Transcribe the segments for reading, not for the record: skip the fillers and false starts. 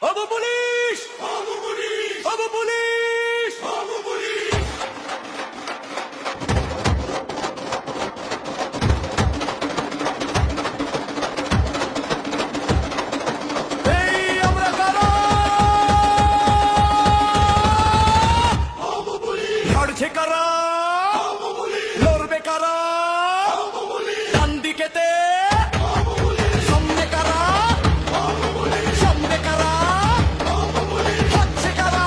Abu Police! Abu Police! Abu Police! Abu Police! Hey, আমরা কারা? Abu Police! লড়ছে কারা? Abu Police! লড়বে কারা? Abu Police! ডান দিকেতে সামনে কারা? Abu Police! সামনে কারা? Abu Police! হচ্ছে কারা?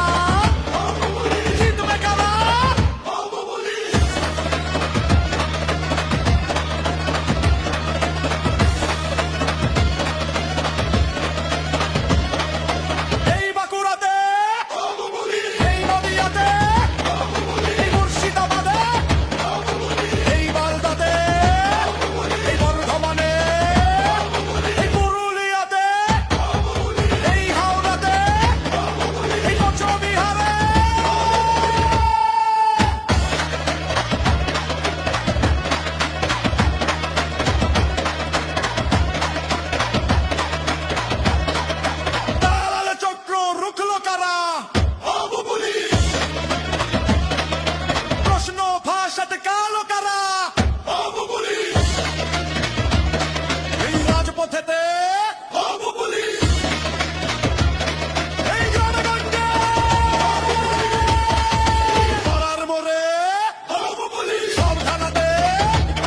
Abu Police! জিতবে কারা? Abu Police! এই বাঁকুড়াতে Abu Police! এই নদিয়াতে Abu Police! এই মুর্শিদাবাদে Abu Police! এই মালদাতে Abu Police! এই বর্ধমানে Abu Police! এই পুরুলিয়াতে Abu Police! এই হাওড়াতে Abu Police! এই কোচবিহারে দালাল চক্র রুখলো কারা? Abu Police! প্রশ্ন ফাঁস আটকালো কারা? Abu Police! এই রাজপথেতে Abu Police! এই গ্রামে-গঞ্জে পাড়ার মোড়ে Abu Police! সব থানাতে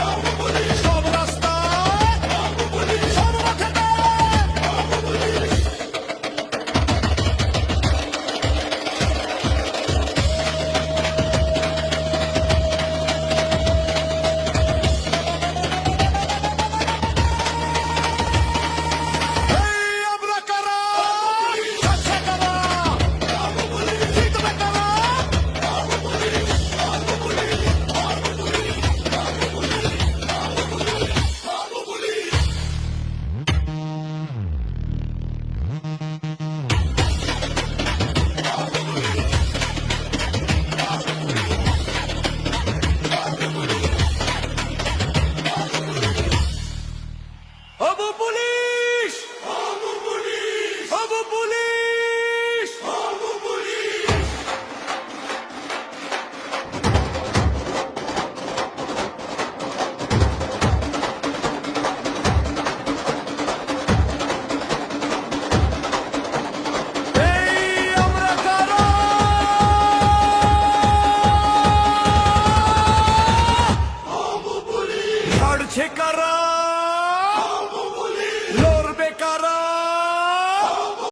Abu Police! সব রাস্তায় Abu Police! সব মাঠেতে Abu Police! এই আমরা কারা? যাচ্ছে কারা? Abu Police! জিতবে কারা? Abu Police! Abu Police! Abu Police! Abu Police! Abu Police! Abu Police! Abu Police! Abu Police! Abu Police!